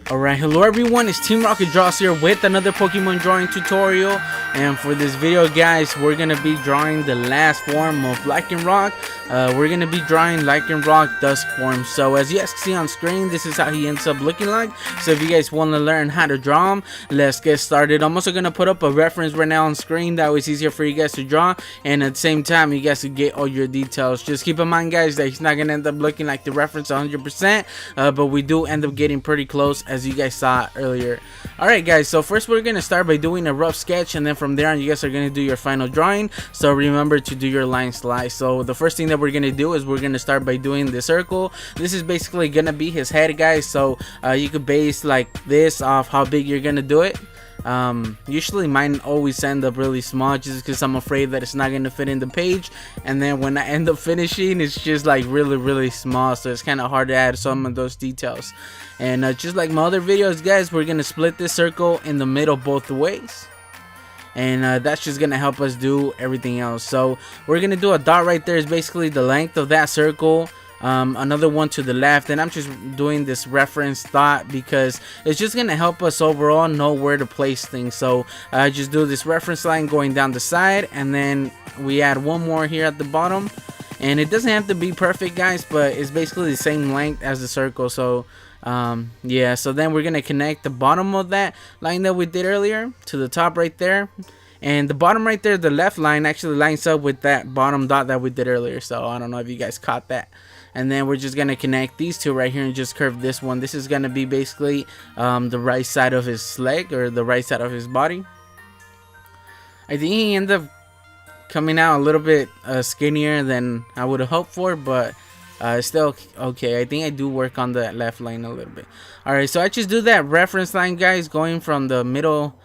Alright, hello everyone, it's Teamrocketdraws here with another Pokemon drawing tutorial. And for this video guys, we're going to be drawing the last form of Lycanroc. We're going to be drawing Lycanroc Dusk form. So as you guys can see on screen, this is how he ends up looking like. So if you guys want to learn how to draw him, let's get started. I'm also going to put up a reference right now on screen, that way it's easier for you guys to draw. And at the same time, you guys can get all your details. Just keep in mind guys, that he's not going to end up looking like the reference 100%. But we do end up getting pretty close, as you guys saw earlier. Alright guys, so first we're going to start by doing a rough sketch, and then from there on you guys are going to do your final drawing. So remember to do your line slice. So the first thing that we're going to do is we're going to start by doing the circle. This is basically going to be his head guys, so you could base like this off how big you're going to do it. Usually mine always end up really small, just because I'm afraid that it's not going to fit in the page, and then when I end up finishing, it's just like really small, so it's kind of hard to add some of those details. And just like my other videos guys, we're going to split this circle in the middle both ways, and that's just gonna help us do everything else. So we're gonna do a dot right there, is basically the length of that circle. Another one to the left, and I'm just doing this reference dot because it's just gonna help us overall know where to place things. So I just do this reference line going down the side, and then we add one more here at the bottom, and it doesn't have to be perfect guys, but it's basically the same length as the circle. So yeah, so then we're gonna connect the bottom of that line that we did earlier to the top right there, and the bottom right there, the left line, actually lines up with that bottom dot that we did earlier. So I don't know if you guys caught that. And then we're just gonna connect these two right here and just curve this one. This is gonna be basically the right side of his leg, or the right side of his body. I think he ended up coming out a little bit skinnier than I would have hoped for, but still okay. I think I do work on the left line a little bit. Alright, so I just do that reference line guys, going from the middle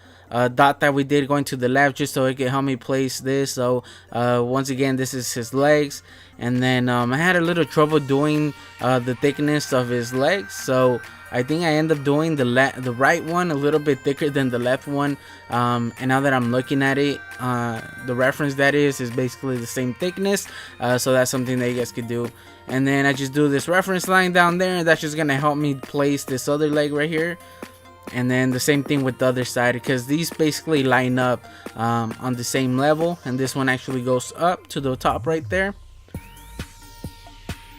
dot that we did going to the left, just so it can help me place this. So once again, this is his legs, and then I had a little trouble doing the thickness of his legs, so I think I end up doing the right one a little bit thicker than the left one. And now that I'm looking at it, the reference that is basically the same thickness, so that's something that you guys could do. And then I just do this reference line down there, and that's just gonna help me place this other leg right here. And then the same thing with the other side, because these basically line up on the same level, and this one actually goes up to the top right there.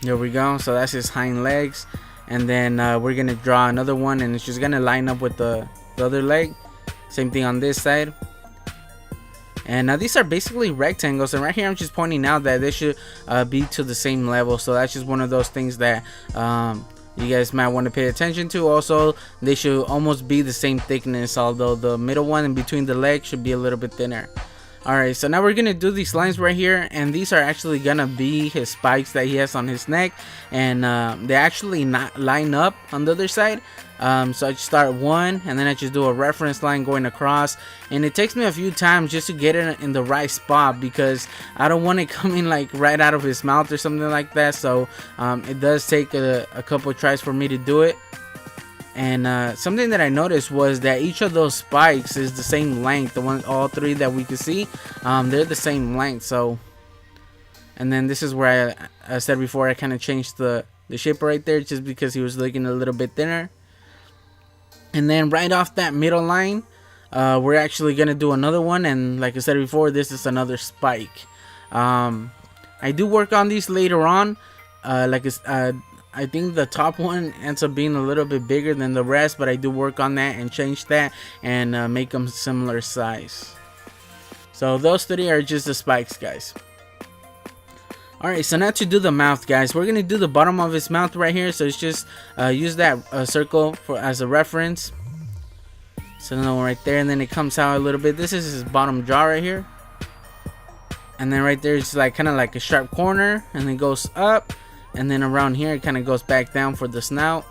There we go. So that's his hind legs, and then we're gonna draw another one, and it's just gonna line up with the other leg. Same thing on this side. And now these are basically rectangles, and right here I'm just pointing out that they should be to the same level. So that's just one of those things that you guys might want to pay attention to. Also, they should almost be the same thickness, although the middle one in between the legs should be a little bit thinner. Alright, so now we're gonna do these lines right here, and these are actually gonna be his spikes that he has on his neck, and they actually not line up on the other side. So I just start one, and then I just do a reference line going across, and it takes me a few times just to get it in the right spot, because I don't want it coming like right out of his mouth or something like that. So it does take a couple tries for me to do it. And something that I noticed was that each of those spikes is the same length. All three that we can see, they're the same length. So, and then this is where I said before, I kind of changed the shape right there, just because he was looking a little bit thinner. And then right off that middle line, we're actually gonna do another one, and like I said before, this is another spike. I do work on these later on. I think the top one ends up being a little bit bigger than the rest, but I do work on that and change that and make them similar size. So those three are just the spikes guys. Alright, so now to do the mouth guys, we're gonna do the bottom of his mouth right here. So it's just use that circle as a reference. So another one right there, and then it comes out a little bit. This is his bottom jaw right here, and then right there it's like kind of like a sharp corner, and then goes up, and then around here it kind of goes back down for the snout.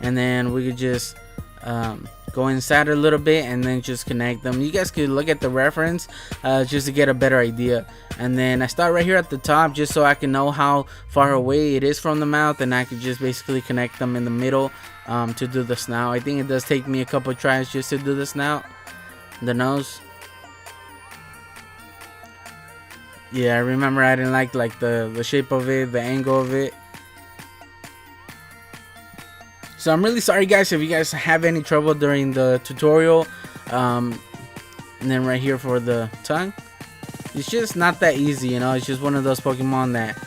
And then we could just go inside a little bit and then just connect them. You guys could look at the reference just to get a better idea. And then I start right here at the top, just so I can know how far away it is from the mouth, and I could just basically connect them in the middle to do the snout. I think it does take me a couple tries just to do the snout, the nose. Yeah, I remember I didn't like the shape of it, the angle of it. So I'm really sorry guys if you guys have any trouble during the tutorial. And then right here for the tongue, it's just not that easy, you know. It's just one of those Pokemon that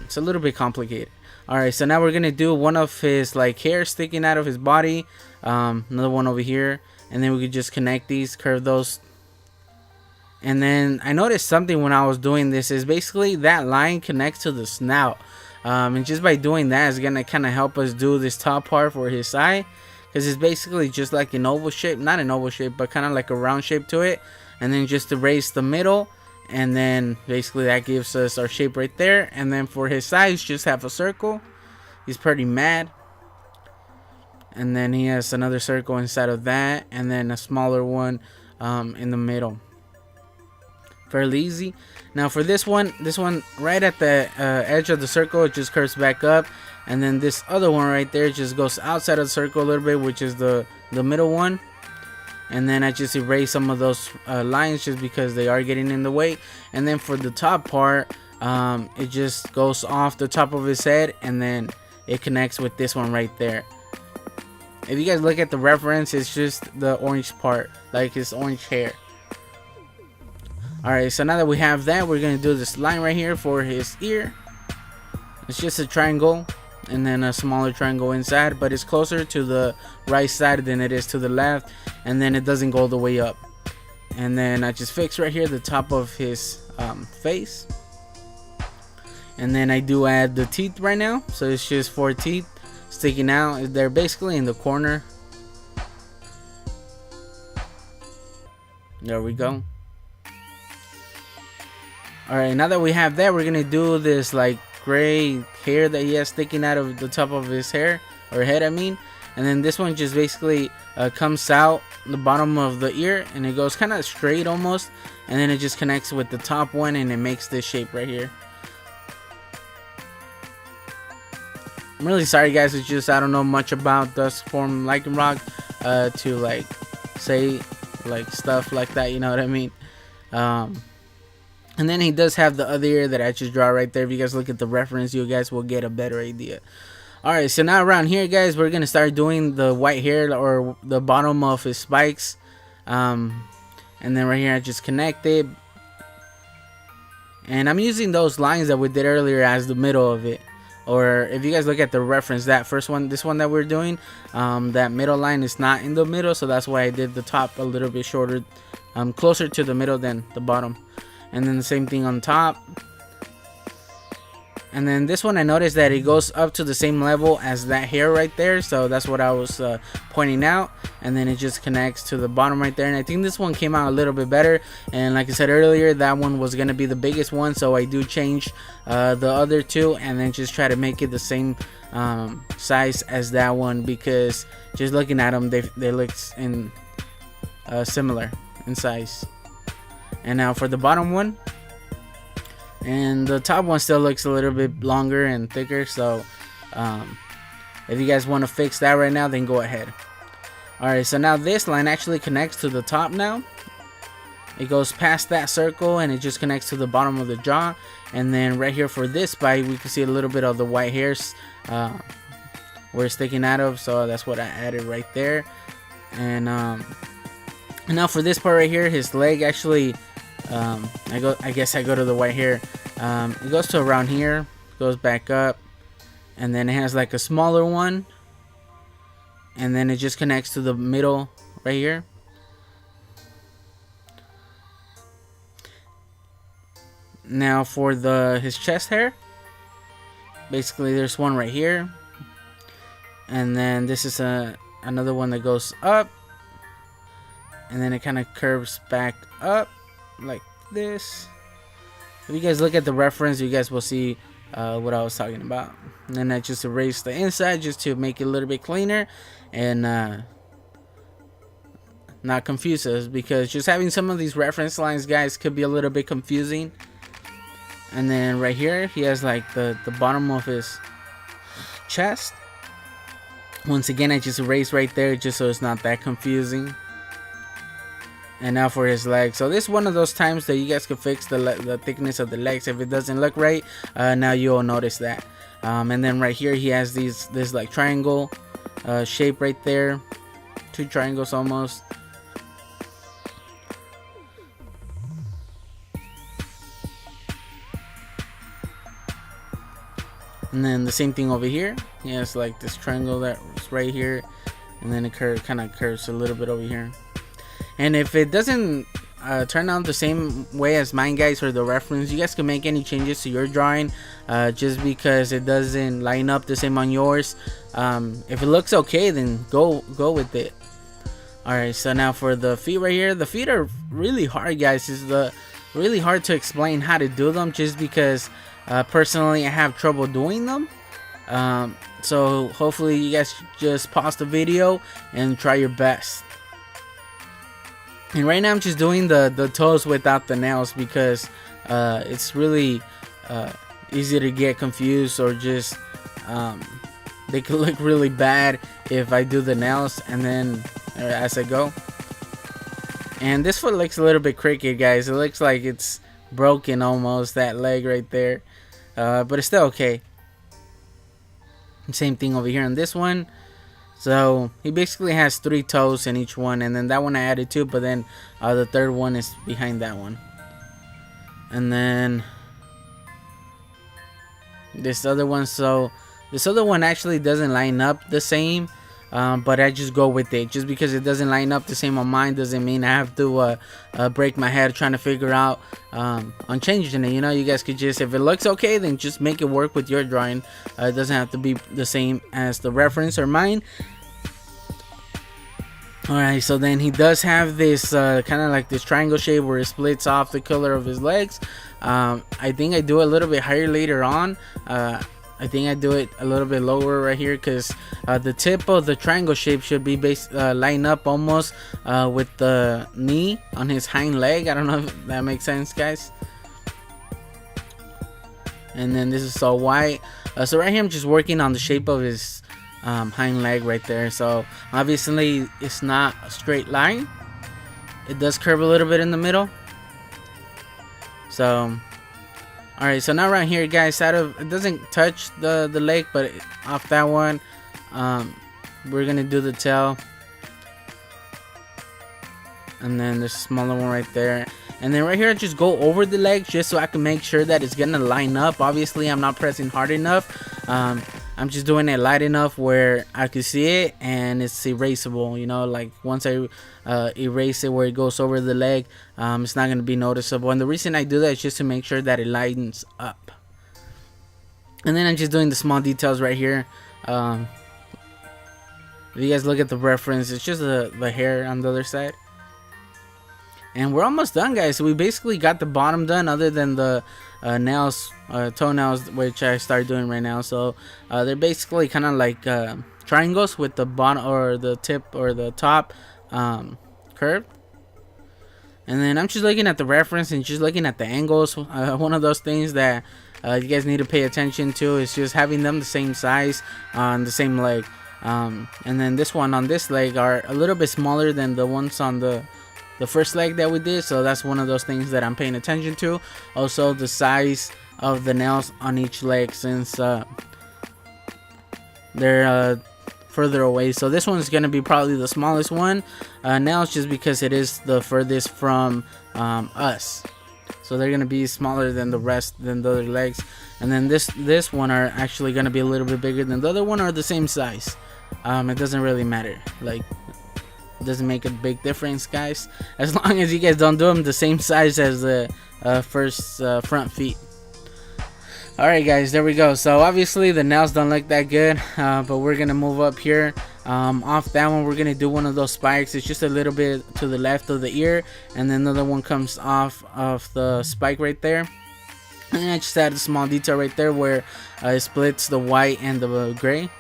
it's a little bit complicated. Alright, so now we're gonna do one of his like hair sticking out of his body, another one over here, and then we could just connect these, curve those. And then I noticed something when I was doing this is basically that line connects to the snout. And just by doing that, it's gonna kind of help us do this top part for his eye, because it's basically just like an oval shape, not an oval shape, but kind of like a round shape to it. And then just erase the middle, and then basically that gives us our shape right there. And then for his size, just have a circle. He's pretty mad. And then he has another circle inside of that, and then a smaller one in the middle. Fairly easy. Now for this one right at the edge of the circle, it just curves back up, and then this other one right there just goes outside of the circle a little bit, which is the middle one. And then I just erase some of those lines just because they are getting in the way. And then for the top part, it just goes off the top of his head, and then it connects with this one right there. If you guys look at the reference, it's just the orange part, like his orange hair. Alright, so now that we have that, we're going to do this line right here for his ear. It's just a triangle, and then a smaller triangle inside, but it's closer to the right side than it is to the left, and then it doesn't go all the way up. And then I just fix right here the top of his face. And then I do add the teeth right now, so it's just 4 teeth sticking out. They're basically in the corner. There we go. Alright, now that we have that, we're gonna do this like gray hair that he has sticking out of the top of his hair, or head I mean. And then this one just basically comes out the bottom of the ear, and it goes kind of straight almost, and then it just connects with the top one, and it makes this shape right here. I'm really sorry guys, it's just I don't know much about Dusk form Lycanroc to like say like stuff like that, you know what I mean. And then he does have the other ear that I just draw right there. If you guys look at the reference, you guys will get a better idea. Alright, so now around here guys, we're gonna start doing the white hair, or the bottom of his spikes. And then right here I just connect it, and I'm using those lines that we did earlier as the middle of it. Or if you guys look at the reference, that first one, this one that we're doing, that middle line is not in the middle, so that's why I did the top a little bit shorter, closer to the middle than the bottom. And then the same thing on top. And then this one I noticed that it goes up to the same level as that hair right there, so that's what I was pointing out. And then it just connects to the bottom right there, and I think this one came out a little bit better. And like I said earlier, that one was gonna be the biggest one, so I do change the other two, and then just try to make it the same size as that one, because just looking at them, they look in similar in size. And now for the bottom one, and the top one still looks a little bit longer and thicker, so if you guys want to fix that right now, then go ahead. Alright, so now this line actually connects to the top now. It goes past that circle, and it just connects to the bottom of the jaw. And then right here for this bite, we can see a little bit of the white hairs where it's sticking out of, so that's what I added right there. And now for this part right here, his leg actually, I guess I go to the white hair. It goes to around here, goes back up, and then it has like a smaller one, and then it just connects to the middle right here. Now for his chest hair, basically there's one right here, and then this is another one that goes up, and then it kind of curves back up like this. If you guys look at the reference, you guys will see what I was talking about. And then I just erased the inside just to make it a little bit cleaner and not confuse us, because just having some of these reference lines, guys, could be a little bit confusing. And then right here, he has like the bottom of his chest. Once again, I just erased right there just so it's not that confusing. And now for his legs. So this is one of those times that you guys can fix the thickness of the legs if it doesn't look right. Now you'll notice that. And then right here he has this like triangle shape right there, 2 triangles almost. And then the same thing over here. Yeah, it's like this triangle that's right here, and then it kind of curves a little bit over here. And if it doesn't turn out the same way as mine, guys, or the reference, you guys can make any changes to your drawing, just because it doesn't line up the same on yours. If it looks okay, then go with it. Alright, so now for the feet right here, the feet are really hard, guys. It's really hard to explain how to do them, just because personally I have trouble doing them. So hopefully you guys just pause the video and try your best. And right now I'm just doing the toes without the nails, because it's really easy to get confused, or just they could look really bad if I do the nails and then as I go. And this foot looks a little bit crooked, guys. It looks like it's broken almost, that leg right there, but it's still okay. Same thing over here on this one. So he basically has 3 toes in each one, and then that one I added 2, but then the third one is behind that one. And then this other one, so this other one actually doesn't line up the same, but I just go with it. Just because it doesn't line up the same on mine doesn't mean I have to break my head trying to figure out on changing it. You know, you guys could just, if it looks okay, then just make it work with your drawing. It doesn't have to be the same as the reference or mine. Alright, so then he does have this kind of like this triangle shape where it splits off the color of his legs. I think I do it a little bit higher later on. I think I do it a little bit lower right here, because the tip of the triangle shape should be line up almost with the knee on his hind leg. I don't know if that makes sense, guys. And then this is all white. So right here I'm just working on the shape of his hind leg right there. So obviously it's not a straight line. It does curve a little bit in the middle. So alright, so now right here, guys, it doesn't touch the leg, but off that one, we're gonna do the tail. And then there's a smaller one right there. And then right here, I just go over the legs just so I can make sure that it's gonna line up. Obviously, I'm not pressing hard enough. I'm just doing it light enough where I can see it and it's erasable. You know, like once I erase it where it goes over the leg, it's not going to be noticeable. And the reason I do that is just to make sure that it lines up. And then I'm just doing the small details right here. If you guys look at the reference, it's just the hair on the other side. And we're almost done, guys. So we basically got the bottom done, other than the nails, toenails, which I start doing right now. So they're basically kind of like triangles with the bottom or the tip or the top curved. And then I'm just looking at the reference and just looking at the angles. One of those things that you guys need to pay attention to is just having them the same size on the same leg. And then this one on this leg are a little bit smaller than the ones on the first leg that we did. So that's one of those things that I'm paying attention to. Also the size of the nails on each leg, since they're further away. So this one's gonna be probably the smallest one, nails, just because it is the furthest from us. So they're gonna be smaller than the rest, than the other legs. And then this one are actually gonna be a little bit bigger than the other one, or the same size. It doesn't really matter. Like, it doesn't make a big difference, guys, as long as you guys don't do them the same size as the first front feet. Alright, guys, there we go. So obviously the nails don't look that good, but we're gonna move up here. Off that one, we're gonna do one of those spikes. It's just a little bit to the left of the ear, and then another one comes off of the spike right there. And I just added a small detail right there where it splits the white and the gray.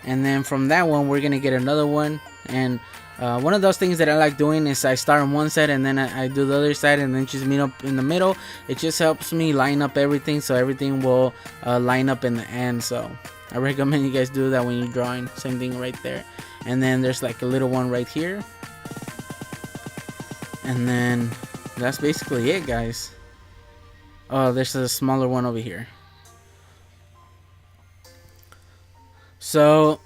And then from that one, we're gonna get another one. And one of those things that I like doing is I start on one side and then I do the other side, and then just meet up in the middle. It just helps me line up everything, so everything will line up in the end. So I recommend you guys do that when you're drawing. Same thing right there. And then there's like a little one right here. And then that's basically it, guys. Oh, there's a smaller one over here. So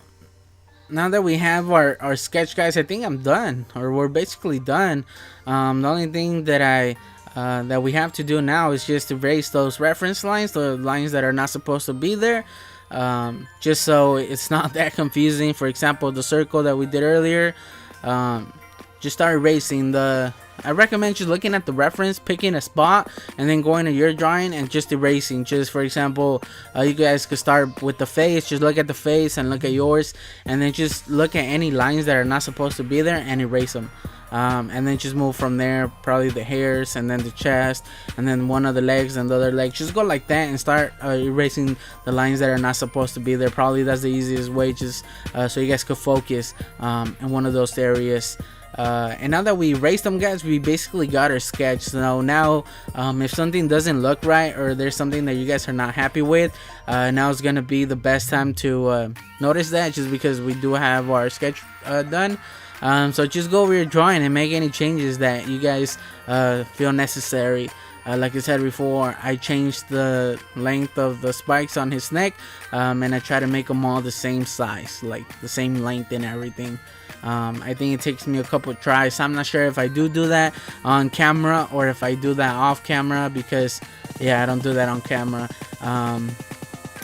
now that we have our sketch, guys, I think I'm done, or we're basically done. The only thing that we have to do now is just erase those reference lines, the lines that are not supposed to be there, just so it's not that confusing. For example, the circle that we did earlier, just start erasing I recommend just looking at the reference, picking a spot, and then going to your drawing and just erasing. Just for example, you guys could start with the face, just look at the face and look at yours, and then just look at any lines that are not supposed to be there and erase them. And then just move from there, probably the hairs, and then the chest, and then one of the legs and the other leg. Just go like that and start erasing the lines that are not supposed to be there. Probably that's the easiest way, just so you guys could focus in one of those areas. And now that we erased them, guys, we basically got our sketch. So now if something doesn't look right, or there's something that you guys are not happy with, now is gonna be the best time to notice that, just because we do have our sketch done. So just go over your drawing and make any changes that you guys feel necessary. Like I said before, I changed the length of the spikes on his neck, and I try to make them all the same size, like the same length and everything. I think it takes me a couple tries. I'm not sure if I do that on camera or if I do that off camera, because yeah, I don't do that on camera. And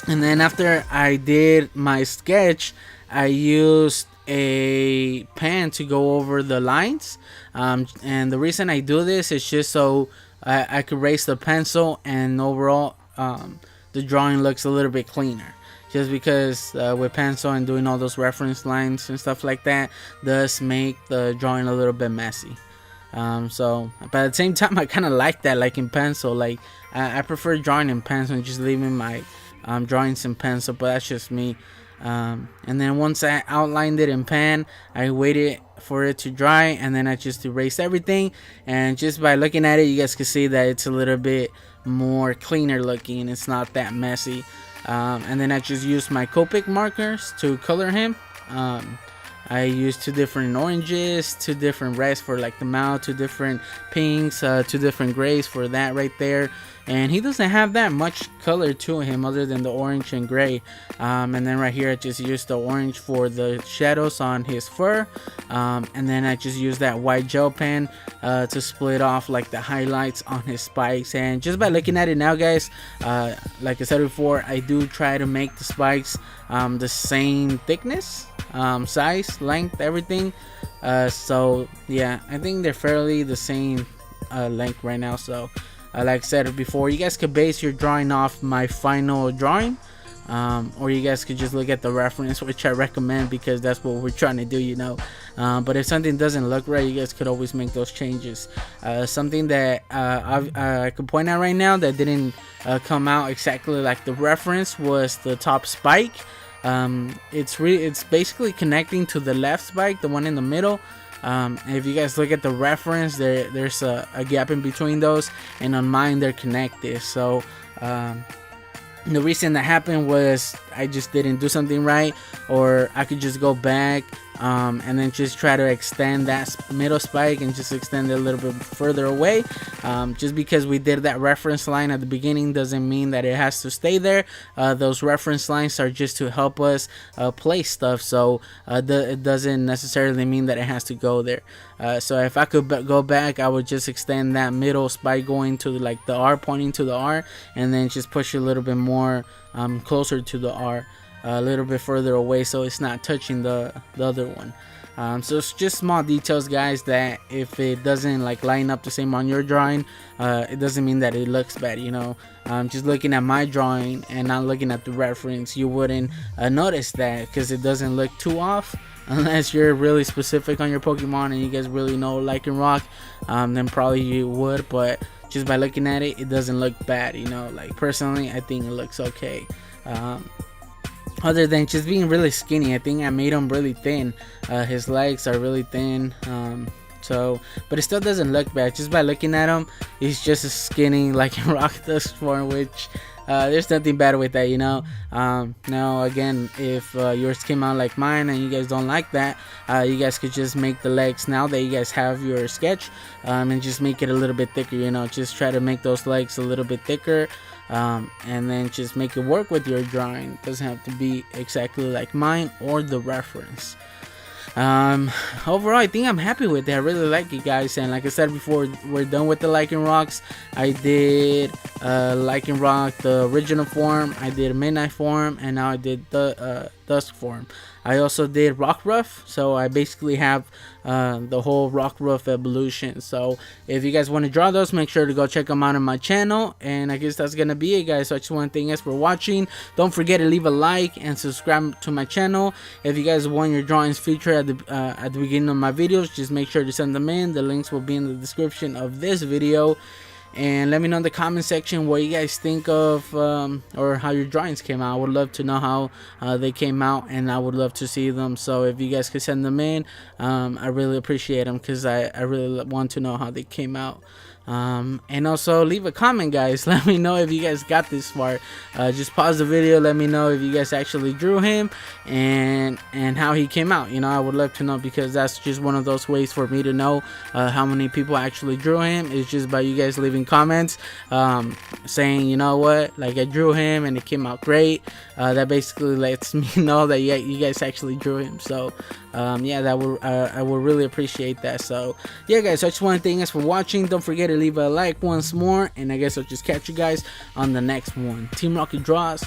then after I did my sketch, I used a pen to go over the lines, and the reason I do this is just so I could erase the pencil, and overall the drawing looks a little bit cleaner. Just because with pencil and doing all those reference lines and stuff like that does make the drawing a little bit messy. So, but at the same time, I kind of like that, like in pencil. Like I prefer drawing in pencil and just leaving my drawings in pencil, but that's just me. And then once I outlined it in pen, I waited for it to dry, and then I just erased everything. And just by looking at it, you guys can see that it's a little bit more cleaner looking. It's not that messy. And then I just used my Copic markers to color him. I used 2 different oranges, 2 different reds for like the mouth, 2 different pinks, 2 different grays for that right there. And he doesn't have that much color to him other than the orange and gray. And then right here I just used the orange for the shadows on his fur. And then I just used that white gel pen to split off like the highlights on his spikes. And just by looking at it now, guys, like I said before, I do try to make the spikes the same thickness, size, length, everything. So yeah, I think they're fairly the same length right now. So like I said before, you guys could base your drawing off my final drawing, or you guys could just look at the reference, which I recommend because that's what we're trying to do, you know. But if something doesn't look right, you guys could always make those changes. Something that I could point out right now that didn't come out exactly like the reference was the top spike. It's basically connecting to the left spike, the one in the middle. If you guys look at the reference, there's a gap in between those, and on mine they're connected. So the reason that happened was I just didn't do something right, or I could just go back and then just try to extend that middle spike and just extend it a little bit further away. Just because we did that reference line at the beginning doesn't mean that it has to stay there. Those reference lines are just to help us place stuff, so it doesn't necessarily mean that it has to go there. So if I could go back, I would just extend that middle spike going to like the R, pointing to the R, and then just push it a little bit more closer to the R, a little bit further away, so it's not touching the other one. So it's just small details, guys, that if it doesn't like line up the same on your drawing, it doesn't mean that it looks bad, you know. Just looking at my drawing and not looking at the reference, you wouldn't notice that, because it doesn't look too off unless you're really specific on your Pokemon and you guys really know Lycanroc. Then probably you would, but just by looking at it, it doesn't look bad, you know. Like personally, I think it looks okay. Other than just being really skinny, I think I made him really thin. His legs are really thin, but it still doesn't look bad. Just by looking at him, he's just as skinny like in Lycanroc Dusk form, which there's nothing bad with that, you know. Now again, if yours came out like mine and you guys don't like that, you guys could just make the legs, now that you guys have your sketch, and just make it a little bit thicker, you know. Just try to make those legs a little bit thicker. and then just make it work with your drawing. It doesn't have to be exactly like mine or the reference. Overall, I think I'm happy with it. I really like it, guys. And like I said before, we're done with the Lycanrocs. I did Lycanroc the original form, I did midnight form, and now I did the dusk form. I also did Rockruff, so I basically have the whole Rockruff evolution. So if you guys want to draw those, make sure to go check them out on my channel. And I guess that's gonna be it, guys. So I just want to thank you guys for watching. Don't forget to leave a like and subscribe to my channel. If you guys want your drawings featured at the beginning of my videos, just make sure to send them in. The links will be in the description of this video. And let me know in the comment section what you guys think of or how your drawings came out. I would love to know how they came out, and I would love to see them. So if you guys could send them in, I really appreciate them, because I really want to know how they came out. And also leave a comment, guys. Let me know if you guys got this far. Just pause the video, let me know if you guys actually drew him and how he came out. You know, I would love to know, because that's just one of those ways for me to know how many people actually drew him. It's just by you guys leaving comments saying, you know what, like, I drew him and it came out great. That basically lets me know that you guys actually drew him. So yeah, that would I would really appreciate that. So yeah, guys, I just want to thank you guys for watching. Don't forget to leave a like once more, and I guess I'll just catch you guys on the next one. Team Rocket Draws.